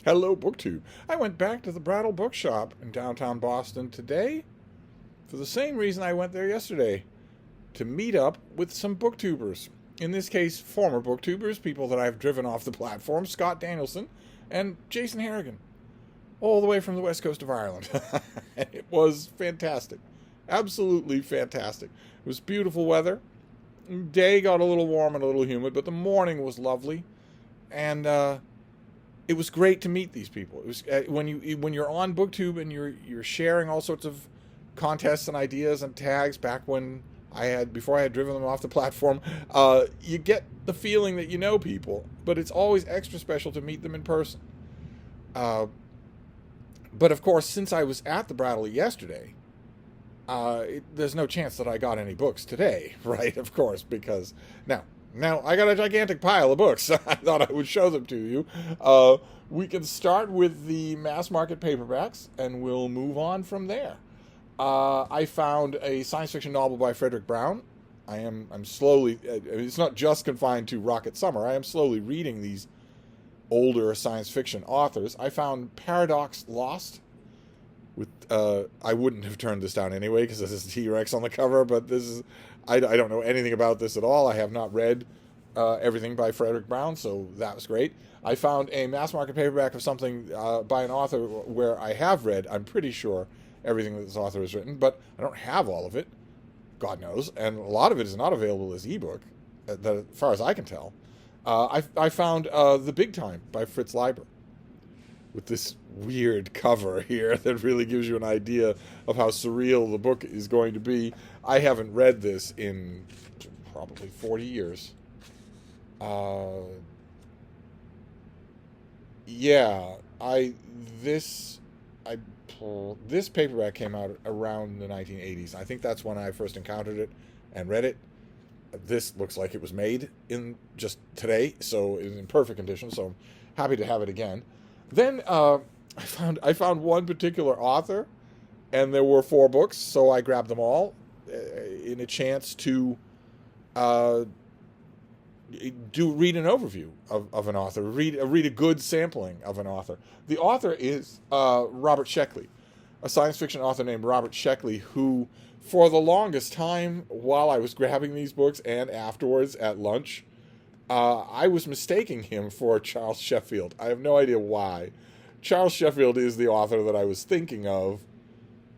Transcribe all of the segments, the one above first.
Hello, BookTube. I went back to the Brattle bookshop in downtown Boston today for the same reason I went there yesterday, to meet up with some booktubers. In this case, former booktubers, people that I've driven off the platform, Scott Danielson and Jason Harrigan, all the way from the west coast of Ireland. And it was fantastic. Absolutely fantastic. It was beautiful weather. Day got a little warm and a little humid, but the morning was lovely. And it was great to meet these people. It was when you're on BookTube and you're sharing all sorts of contests and ideas and tags. Back when before I had driven them off the platform, you get the feeling that you know people, but it's always extra special to meet them in person. But of course, since I was at the Brattle yesterday, there's no chance that I got any books today, right? Of course, because now I got a gigantic pile of books. I thought I would show them to you. We can start with the mass market paperbacks, and we'll move on from there. I found a science fiction novel by Frederick Brown. I'm slowly. It's not just confined to Rocket Summer. I am slowly reading these older science fiction authors. I found Paradox Lost. I wouldn't have turned this down anyway because this is T-Rex on the cover, but this is. I don't know anything about this at all. I have not read everything by Frederick Brown, so that was great. I found a mass market paperback of something by an author where I have read, I'm pretty sure, everything that this author has written, but I don't have all of it, God knows, and a lot of it is not available as ebook, as far as I can tell. I found The Big Time by Fritz Leiber, with this weird cover here that really gives you an idea of how surreal the book is going to be. I haven't read this in probably 40 years. This paperback came out around the 1980s. I think that's when I first encountered it and read it. This looks like it was made in just today, so it's in perfect condition, so I'm happy to have it again. Then I found one particular author, and there were 4 books, so I grabbed them all in a chance to read an overview of an author, read a good sampling of an author. The author is Robert Sheckley, a science fiction author named Robert Sheckley, who, for the longest time, while I was grabbing these books and afterwards at lunch, I was mistaking him for Charles Sheffield. I have no idea why. Charles Sheffield is the author that I was thinking of.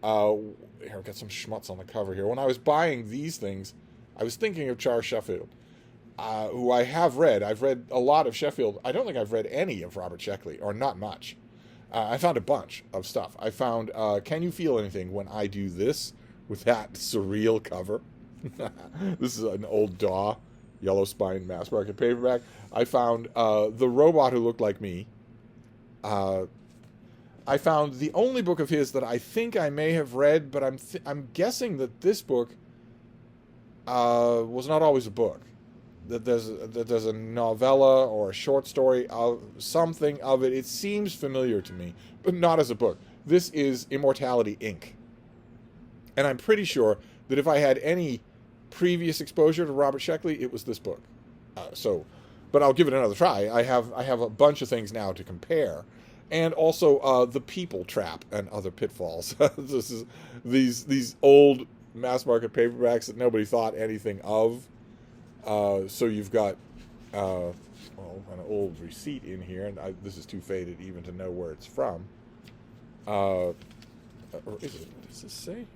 Here, I've got some schmutz on the cover here. When I was buying these things, I was thinking of Charles Sheffield, who I have read. I've read a lot of Sheffield. I don't think I've read any of Robert Sheckley, or not much. I found a bunch of stuff. I found Can You Feel Anything When I Do This, with that surreal cover. This is an old Daw yellow spine mass market paperback. I found The Robot Who Looked Like Me. I found the only book of his that I think I may have read, but I'm guessing that this book was not always a book. That there's a novella or a short story of something of it. It seems familiar to me, but not as a book. This is Immortality, Inc. And I'm pretty sure that if I had any previous exposure to Robert Sheckley, it was this book. But I'll give it another try. I have a bunch of things now to compare, and also The People Trap and Other Pitfalls. This is these old mass market paperbacks that nobody thought anything of. So you've got an old receipt in here, and this is too faded even to know where it's from. Or is it? What does this say?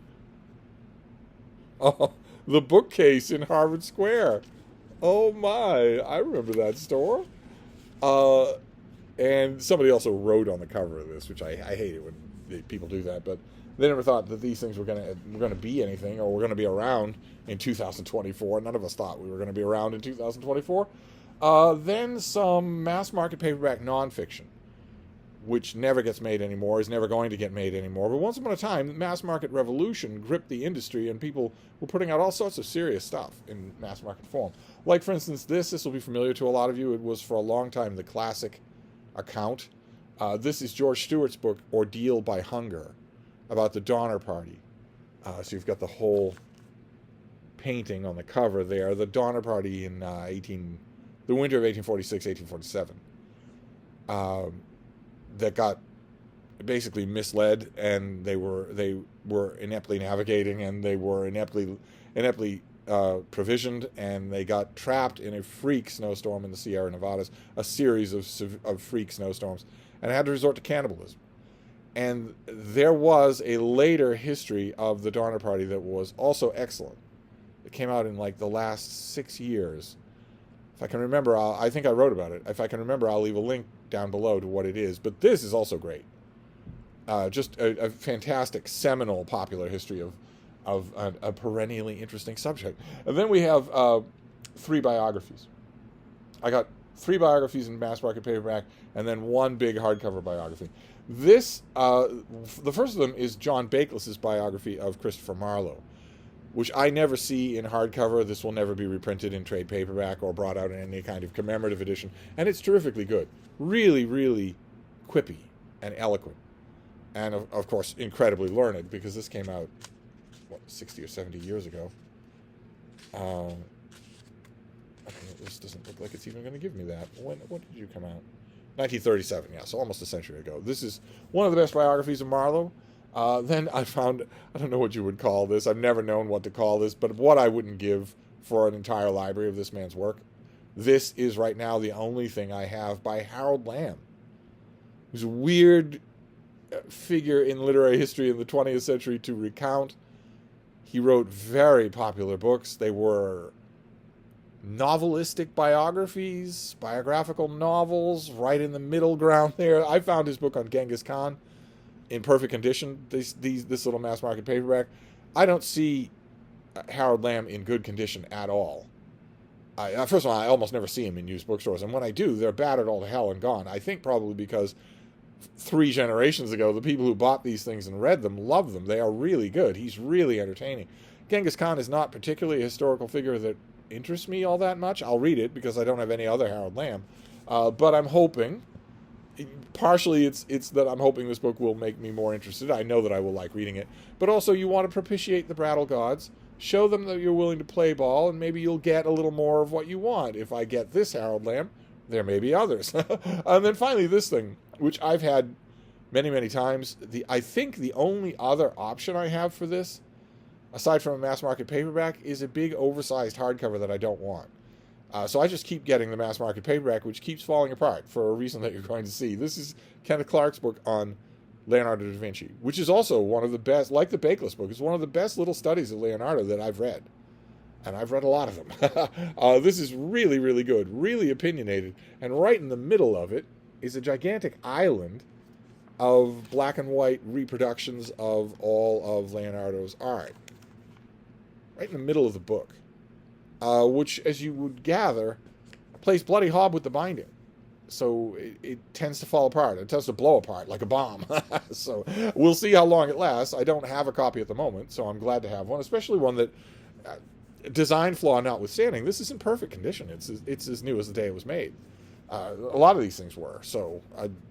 Oh, the bookcase in Harvard Square. Oh my, I remember that store. And somebody also wrote on the cover of this, which I hate it when people do that, but they never thought that these things were gonna be anything, or were gonna be around in 2024. None of us thought we were gonna be around in 2024. Then some mass market paperback nonfiction, which never gets made anymore, is never going to get made anymore. But once upon a time, the mass market revolution gripped the industry, and people were putting out all sorts of serious stuff in mass market form. Like, for instance, this will be familiar to a lot of you. It was for a long time the classic account. This is George Stewart's book, Ordeal by Hunger, about the Donner Party. So you've got the whole painting on the cover there. The Donner Party in the winter of 1846, 1847. that got basically misled, and they were ineptly navigating, and they were ineptly provisioned, and they got trapped in a freak snowstorm in the Sierra Nevadas, a series of freak snowstorms, and had to resort to cannibalism. And there was a later history of the Donner Party that was also excellent. It came out in like the last 6 years. If I can remember, I think I wrote about it. If I can remember, I'll leave a link down below to what it is. But this is also great. Just a fantastic, seminal, popular history of a perennially interesting subject. And then we have 3 biographies. I got 3 biographies in mass market paperback, and then 1 big hardcover biography. This, the first of them is John Bakeless's biography of Christopher Marlowe, which I never see in hardcover. This will never be reprinted in trade paperback or brought out in any kind of commemorative edition, and it's terrifically good. Really, really quippy and eloquent. And, of course, incredibly learned, because this came out, 60 or 70 years ago. This doesn't look like it's even going to give me that. When did you come out? 1937, yeah, so almost a century ago. This is one of the best biographies of Marlowe. Then I found, I don't know what you would call this. I've never known what to call this, but what I wouldn't give for an entire library of this man's work. This is right now the only thing I have by Harold Lamb, who's a weird figure in literary history in the 20th century to recount. He wrote very popular books. They were novelistic biographies, biographical novels, right in the middle ground there. I found his book on Genghis Khan in perfect condition, this little mass market paperback. I don't see Harold Lamb in good condition at all. First of all, I almost never see him in used bookstores, and when I do, they're battered all to hell and gone. I think probably because 3 generations ago, the people who bought these things and read them loved them. They are really good. He's really entertaining. Genghis Khan is not particularly a historical figure that interests me all that much. I'll read it because I don't have any other Harold Lamb. But I'm hoping, partially it's that I'm hoping this book will make me more interested. I know that I will like reading it. But also you want to propitiate the Brattle gods. Show them that you're willing to play ball, and maybe you'll get a little more of what you want. If I get this Harold Lamb, there may be others. And then finally this thing, which I've had many, many times. I think the only other option I have for this, aside from a mass market paperback, is a big oversized hardcover that I don't want. So I just keep getting the mass market paperback, which keeps falling apart for a reason that you're going to see. This is Kenneth Clark's book on Leonardo da Vinci, which is also one of the best, like the Bakeless book, is one of the best little studies of Leonardo that I've read. And I've read a lot of them. This is really, really good, really opinionated. And right in the middle of it is a gigantic island of black and white reproductions of all of Leonardo's art. Right in the middle of the book. Which, as you would gather, plays bloody hob with the binding. So it tends to fall apart. It tends to blow apart like a bomb. So we'll see how long it lasts. I don't have a copy at the moment, so I'm glad to have one, especially one that, design flaw notwithstanding, this is in perfect condition. It's as new as the day it was made. A lot of these things were, so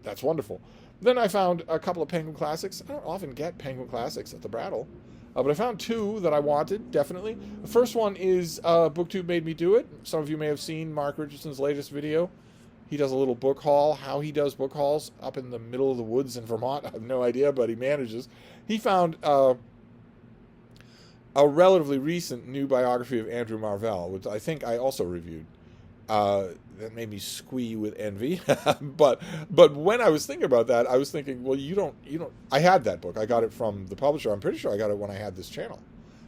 that's wonderful. Then I found a couple of Penguin Classics. I don't often get Penguin Classics at the Brattle. But I found 2 that I wanted, definitely. The first one is BookTube Made Me Do It. Some of you may have seen Mark Richardson's latest video. He does a little book haul. How he does book hauls up in the middle of the woods in Vermont, I have no idea, but he manages. He found a relatively recent new biography of Andrew Marvell, which I think I also reviewed. That made me squee with envy. but when I was thinking about that, I was thinking, well, you don't. I had that book. I got it from the publisher. I'm pretty sure I got it when I had this channel.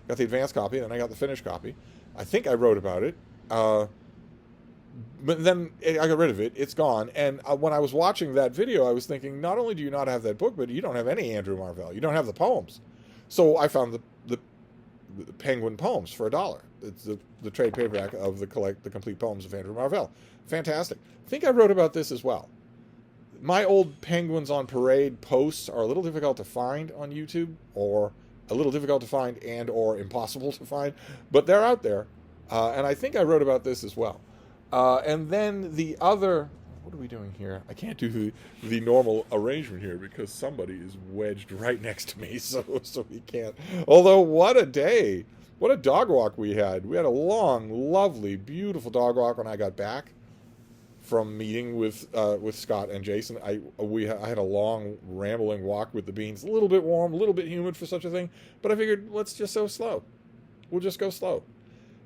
Got the advanced copy, and then I got the finished copy. I think I wrote about it. But then I got rid of it. It's gone. And when I was watching that video, I was thinking, not only do you not have that book, but you don't have any Andrew Marvell. You don't have the poems. So I found the Penguin poems for $1. It's the trade paperback of the complete poems of Andrew Marvell. Fantastic. I think I wrote about this as well. My old Penguins on Parade posts are a little difficult to find on YouTube, or a little difficult to find and or impossible to find, but they're out there. And I think I wrote about this as well. And then the other, what are we doing here? I can't do the normal arrangement here because somebody is wedged right next to me, so we can't. Although, what a day. What a dog walk we had. We had a long, lovely, beautiful dog walk when I got back. from meeting with Scott and Jason. I had a long rambling walk with the beans, a little bit warm, a little bit humid for such a thing, but I figured let's just go slow. We'll just go slow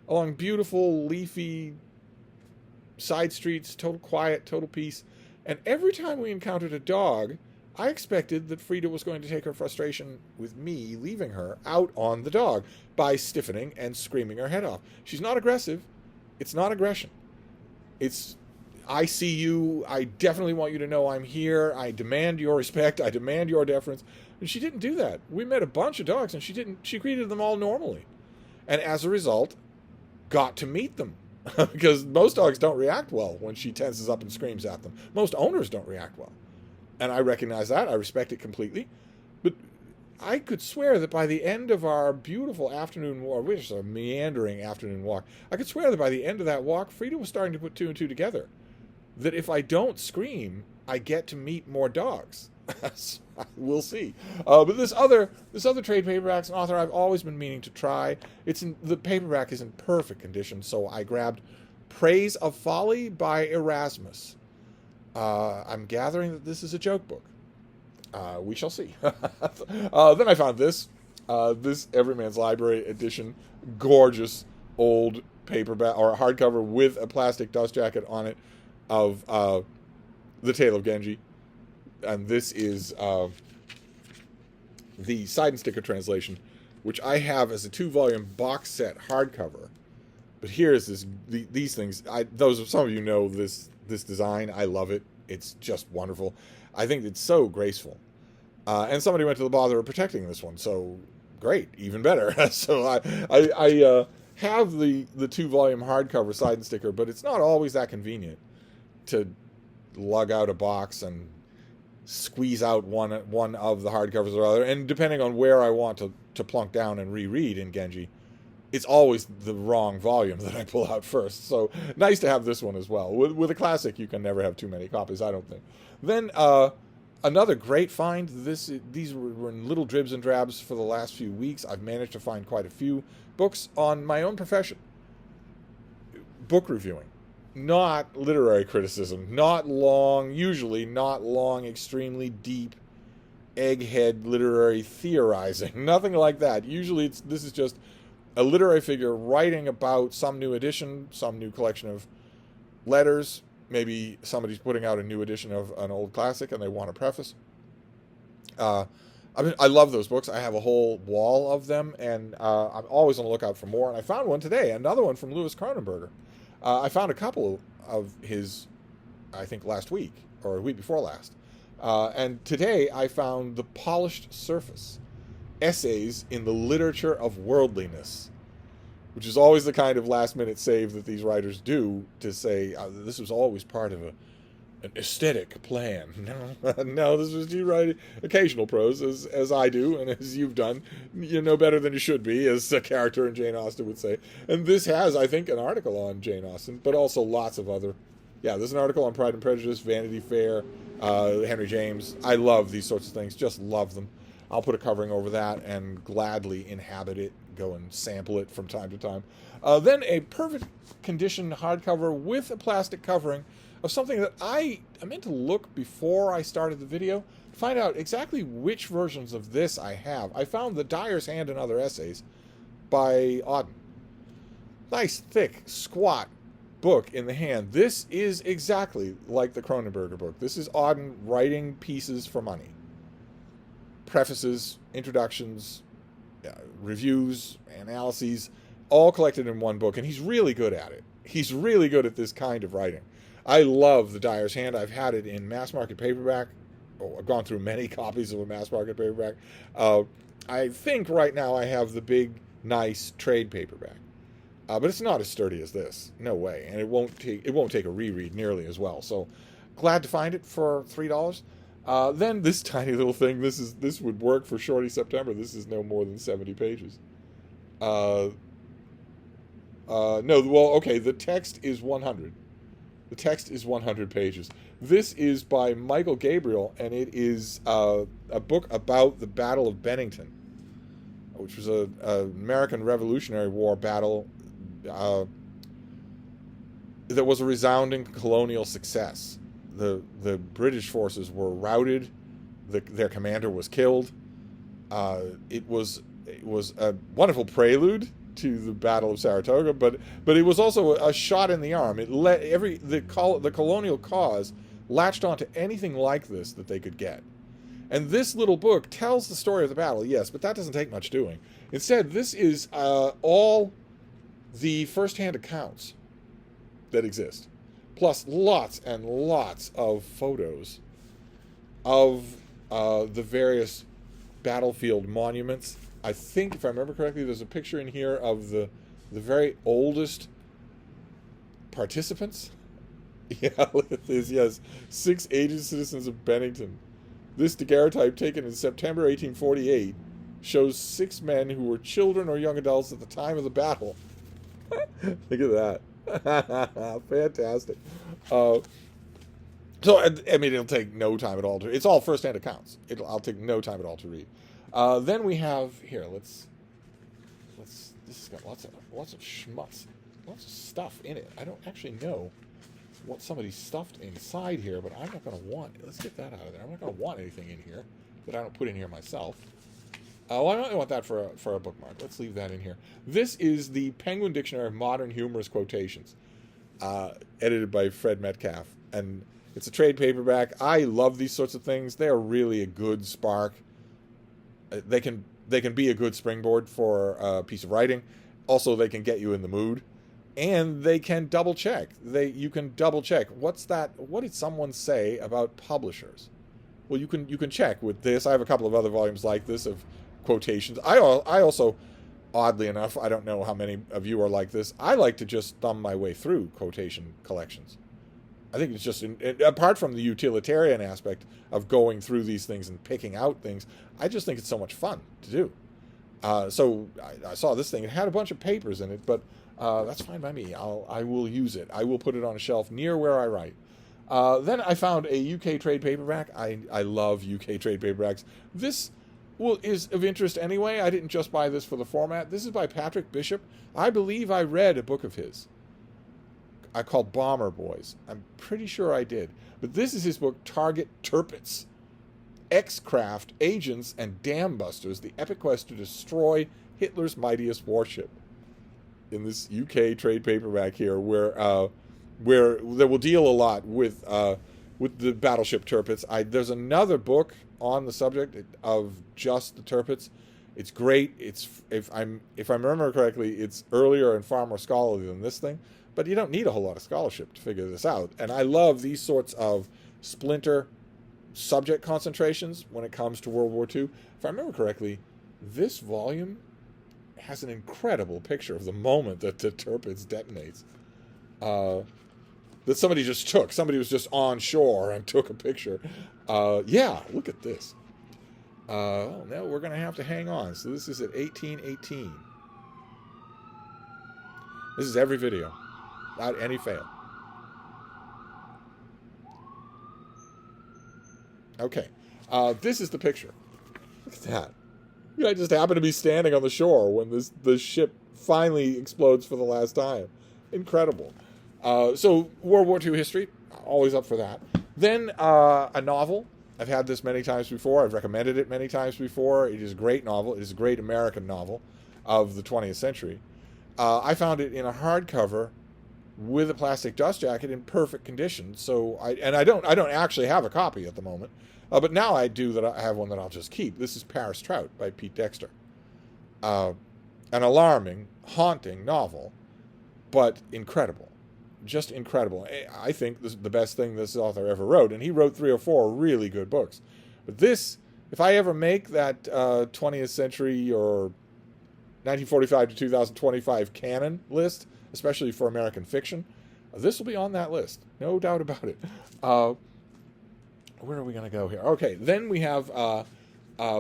along beautiful leafy side streets, total quiet, total peace. And every time we encountered a dog, I expected that Frida was going to take her frustration with me leaving her out on the dog by stiffening and screaming her head off. She's not aggressive. It's not aggression. It's, I see you. I definitely want you to know I'm here. I demand your respect. I demand your deference. And she didn't do that. We met a bunch of dogs, and she greeted them all normally. And as a result, got to meet them. Because most dogs don't react well when she tenses up and screams at them. Most owners don't react well. And I recognize that. I respect it completely. But I could swear that by the end of our beautiful afternoon walk, which is a meandering afternoon walk, I could swear that by the end of that walk, Frida was starting to put two and two together. That if I don't scream, I get to meet more dogs. We'll see. But this other trade paperback's an author I've always been meaning to try. The paperback is in perfect condition, so I grabbed Praise of Folly by Erasmus. I'm gathering that this is a joke book. We shall see. Then I found this Everyman's Library edition, gorgeous old paperback or hardcover with a plastic dust jacket on it of The Tale of Genji. And this is the side and sticker translation, which I have as a 2-volume box set hardcover. But here's these things. Some of you know this design. I love it. It's just wonderful. I think it's so graceful. And somebody went to the bother of protecting this one, so great, even better. So I have the 2-volume hardcover side and sticker, but it's not always that convenient to lug out a box and squeeze out one of the hardcovers or other, and depending on where I want to plunk down and reread in Genji, it's always the wrong volume that I pull out first. So nice to have this one as well. With a classic, you can never have too many copies, I don't think. Then another great find. These were in little dribs and drabs for the last few weeks. I've managed to find quite a few books on my own profession. Book reviewing. Not literary criticism, usually not long, extremely deep, egghead literary theorizing, nothing like that. Usually this is just a literary figure writing about some new edition, some new collection of letters, maybe somebody's putting out a new edition of an old classic and they want a preface. I love those books. I have a whole wall of them, and I'm always on the lookout for more, and I found one today, another one from Louis Cronenberger. I found a couple of his, I think, last week, or a week before last. And today I found The Polished Surface, Essays in the Literature of Worldliness, which is always the kind of last-minute save that these writers do to say, this was always part of an aesthetic plan. No, this was you write occasional prose, as I do, and as you've done. You know better than you should be, as a character in Jane Austen would say. And this has, I think, an article on Jane Austen, but also lots of other. Yeah, there's an article on Pride and Prejudice, Vanity Fair, Henry James. I love these sorts of things, just love them. I'll put a covering over that and gladly inhabit it, go and sample it from time to time. Then a perfect condition hardcover with a plastic covering of something that I meant to look before I started the video to find out exactly which versions of this I have. I found The Dyer's Hand and Other Essays by Auden. Nice, thick, squat book in the hand. This is exactly like the Cronenberger book. This is Auden writing pieces for money. Prefaces, introductions, reviews, analyses, all collected in one book, and he's really good at it. He's really good at this kind of writing. I love The Dyer's Hand. I've had it in mass market paperback. I've gone through many copies of a mass market paperback. I think right now I have the big, nice trade paperback. But it's not as sturdy as this. No way. And it won't take a reread nearly as well. So glad to find it for $3. Then this tiny little thing, this would work for Shorty September. This is no more than 70 pages. The text is 100. The text is 100 pages. This is by Michael Gabriel, and it is a book about the Battle of Bennington, which was an American Revolutionary War battle that was a resounding colonial success. The British forces were routed. Their commander was killed. It was a wonderful prelude to the Battle of Saratoga, but it was also a shot in the arm. It let the colonial cause latched onto anything like this that they could get. And this little book tells the story of the battle, yes, but that doesn't take much doing. Instead, this is all the first-hand accounts that exist, plus lots and lots of photos of the various battlefield monuments. I think, if I remember correctly, there's a picture in here of the very oldest participants. Yeah, look at this. Yes, 6 aged citizens of Bennington. This daguerreotype taken in September 1848 shows 6 men who were children or young adults at the time of the battle. Look at that. Fantastic. So, I mean, it'll take no time at all to... It's all first-hand accounts. I'll take no time at all to read. Then we have... Here, let's... This has got lots of schmutz. Lots of stuff in it. I don't actually know what somebody stuffed inside here, but I'm not going to want... Let's get that out of there. I'm not going to want anything in here that I don't put in here myself. Well, I don't want that for a bookmark. Let's leave that in here. This is the Penguin Dictionary of Modern Humorous Quotations, edited by Fred Metcalf. And it's a trade paperback. I love these sorts of things. They are really a good spark. They can be a good springboard for a piece of writing. Also, they can get you in the mood. And they can double check. You can double check. What's that? What did someone say about publishers? Well, you can check with this. I have a couple of other volumes like this of quotations. I also, oddly enough, I don't know how many of you are like this, I like to just thumb my way through quotation collections. I think it's just, apart from the utilitarian aspect of going through these things and picking out things, I just think it's so much fun to do. So I saw this thing. It had a bunch of papers in it, but that's fine by me. I will use it. I will put it on a shelf near where I write. Then I found a UK trade paperback. I love UK trade paperbacks. This is of interest anyway. I didn't just buy this for the format. This is by Patrick Bishop. I believe I read a book of his. I called Bomber Boys. I'm pretty sure I did. But this is his book, Target Tirpitz. X-Craft, Agents, and Dam Busters, the epic quest to destroy Hitler's mightiest warship. In this UK trade paperback here, where they will deal a lot with the battleship Tirpitz. There's another book on the subject of just the Tirpitz. It's great. It's if I remember correctly, it's earlier and far more scholarly than this thing. But you don't need a whole lot of scholarship to figure this out. And I love these sorts of splinter subject concentrations when it comes to World War II. If I remember correctly, this volume has an incredible picture of the moment that the Tirpitz detonates. That somebody just took. Somebody was just on shore and took a picture. Yeah, look at this. Well, now we're going to have to hang on. So this is at 1818. This is every video. Without any fail. Okay. This is the picture. Look at that. I just happen to be standing on the shore when the ship finally explodes for the last time. Incredible. So, World War II history, always up for that. Then, a novel. I've had this many times before. I've recommended it many times before. It is a great novel. It is a great American novel of the 20th century. I found it in a hardcover with a plastic dust jacket in perfect condition. So, I don't actually have a copy at the moment. But now I do that. I have one that I'll just keep. This is Paris Trout by Pete Dexter. An alarming, haunting novel, but incredible. Just incredible. I think this is the best thing this author ever wrote, and he wrote 3 or 4 really good books. But this, if I ever make that 20th century or 1945 to 2025 canon list, especially for American fiction, this will be on that list. No doubt about it. Where are we going to go here? Okay, then we have a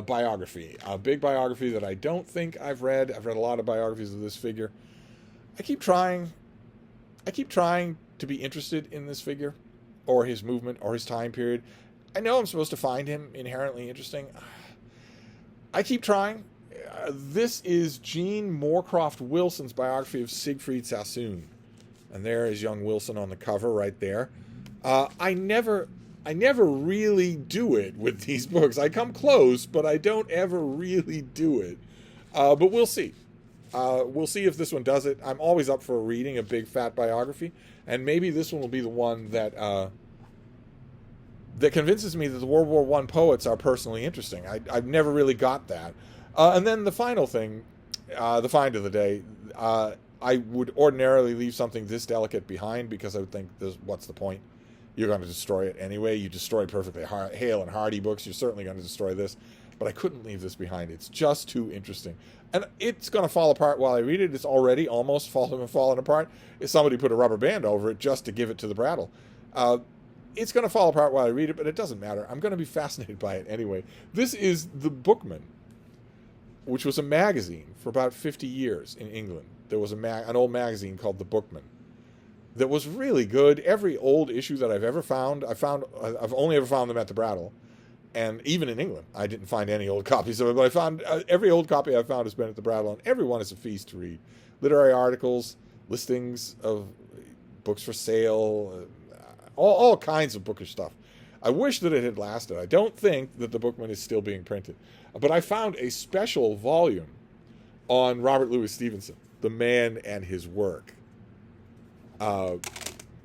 biography. A big biography that I don't think I've read. I've read a lot of biographies of this figure. I keep trying to be interested in this figure, or his movement, or his time period. I know I'm supposed to find him inherently interesting. I keep trying. This is Jean Moorcroft Wilson's biography of Siegfried Sassoon. And there is young Wilson on the cover right there. I never really do it with these books. I come close, but I don't ever really do it. But we'll see. We'll see if this one does it. I'm always up for reading a big fat biography, and maybe this one will be the one that that convinces me that the World War I poets are personally interesting. I've never really got that. And then the final thing, the find of the day, I would ordinarily leave something this delicate behind because I would think, what's the point? You're going to destroy it anyway. You destroy perfectly Hale and Hardy books. You're certainly going to destroy this. But I couldn't leave this behind. It's just too interesting. And it's going to fall apart while I read it. It's already almost fallen apart. If somebody put a rubber band over it just to give it to the Brattle. It's going to fall apart while I read it, but it doesn't matter. I'm going to be fascinated by it anyway. This is The Bookman, which was a magazine for about 50 years in England. There was an old magazine called The Bookman that was really good. Every old issue that I've ever found, I've only ever found them at the Brattle. And even in England, I didn't find any old copies of it, but I found every old copy I've found has been at the Brattle, and every one is a feast to read. Literary articles, listings of books for sale, all kinds of bookish stuff. I wish that it had lasted. I don't think that the Bookman is still being printed. But I found a special volume on Robert Louis Stevenson, the man and his work.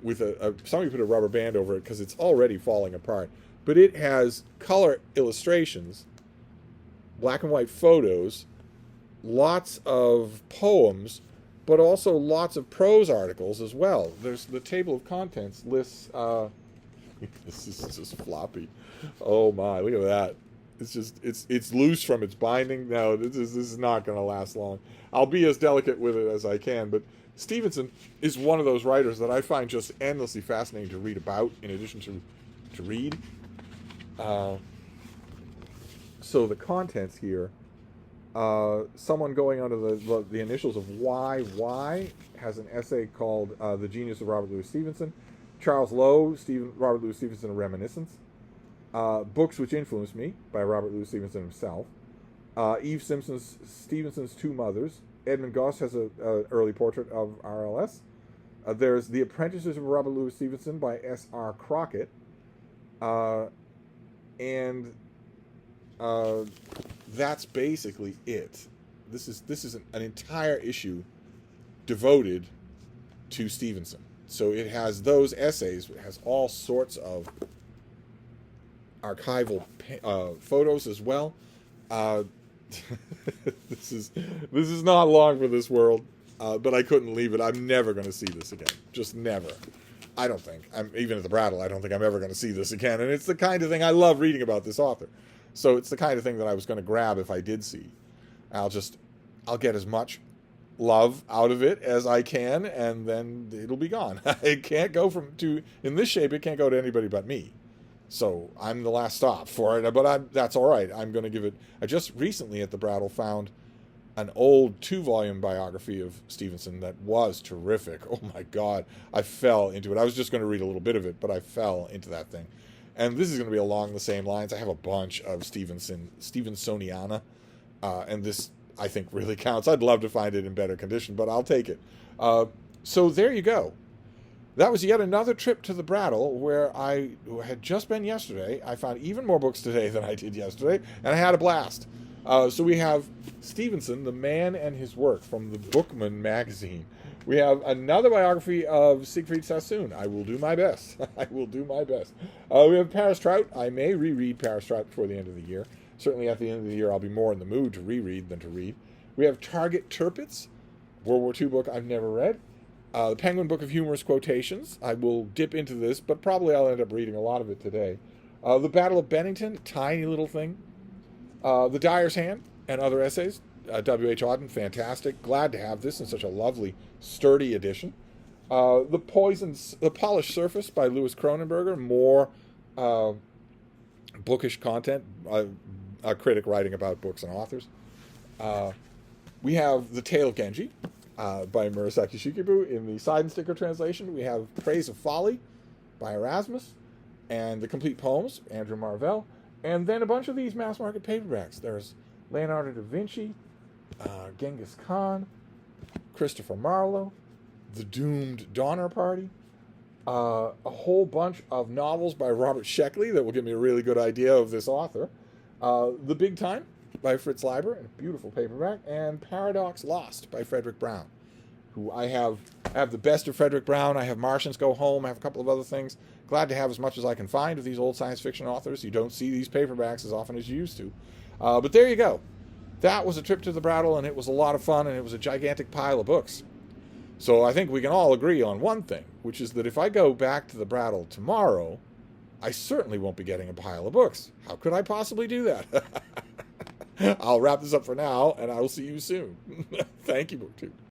With somebody put a rubber band over it because it's already falling apart. But it has color illustrations, black and white photos, lots of poems, but also lots of prose articles as well. There's the table of contents lists. This is just floppy. Oh my, look at that. It's just it's loose from its binding. No, this is not going to last long. I'll be as delicate with it as I can, but Stevenson is one of those writers that I find just endlessly fascinating to read about, in addition to read. So the contents here, someone going under the initials of YY has an essay called The Genius of Robert Louis Stevenson. Charles Lowe, Robert Louis Stevenson, A Reminiscence. Books Which Influenced Me by Robert Louis Stevenson himself. Eve Simpson's Stevenson's Two Mothers. Edmund Goss has an early portrait of RLS. There's The Apprentices of Robert Louis Stevenson by S.R. Crockett. And that's basically it. This is an entire issue devoted to Stevenson. So it has those essays. It has all sorts of archival photos as well. This is not long for this world, but I couldn't leave it. I'm never going to see this again. Just never. I don't think. Even at the Brattle, I don't think I'm ever going to see this again. And it's the kind of thing I love reading about this author. So it's the kind of thing that I was going to grab if I did see. I'll get as much love out of it as I can, and then it'll be gone. It can't go in this shape. It can't go to anybody but me. So I'm the last stop for it. But that's all right. I'm going to give it. I just recently at the Brattle found an old 2-volume biography of Stevenson that was terrific. Oh my God, I fell into it. I was just going to read a little bit of it, but I fell into that thing. And this is going to be along the same lines. I have a bunch of Stevensoniana, and this, I think, really counts. I'd love to find it in better condition, but I'll take it. So there you go. That was yet another trip to the Brattle, where I had just been yesterday. I found even more books today than I did yesterday, and I had a blast. So we have Stevenson, the man and his work, from the Bookman magazine. We have another biography of Siegfried Sassoon. I will do my best. I will do my best. We have Paris Trout. I may reread Paris Trout before the end of the year. Certainly at the end of the year, I'll be more in the mood to reread than to read. We have Target Tirpitz, World War II book I've never read. The Penguin Book of Humorous Quotations. I will dip into this, but probably I'll end up reading a lot of it today. The Battle of Bennington, tiny little thing. The Dyer's Hand and other essays. W.H. Auden, fantastic. Glad to have this in such a lovely, sturdy edition. The Polished Surface by Louis Cronenberger. More bookish content. A critic writing about books and authors. We have The Tale of Genji by Murasaki Shikibu in the Side and Sticker translation. We have Praise of Folly by Erasmus, and The Complete Poems, Andrew Marvell. And then a bunch of these mass market paperbacks. There's Leonardo da Vinci, Genghis Khan, Christopher Marlowe, The Doomed Donner Party, a whole bunch of novels by Robert Sheckley that will give me a really good idea of this author. The Big Time by Fritz Leiber, a beautiful paperback, and Paradox Lost by Frederick Brown, who I have the best of Frederick Brown. I have Martians Go Home. I have a couple of other things. Glad to have as much as I can find of these old science fiction authors. You don't see these paperbacks as often as you used to. But there you go. That was a trip to the Brattle, and it was a lot of fun, and it was a gigantic pile of books. So I think we can all agree on one thing, which is that if I go back to the Brattle tomorrow, I certainly won't be getting a pile of books. How could I possibly do that? I'll wrap this up for now, and I will see you soon. Thank you, BookTube.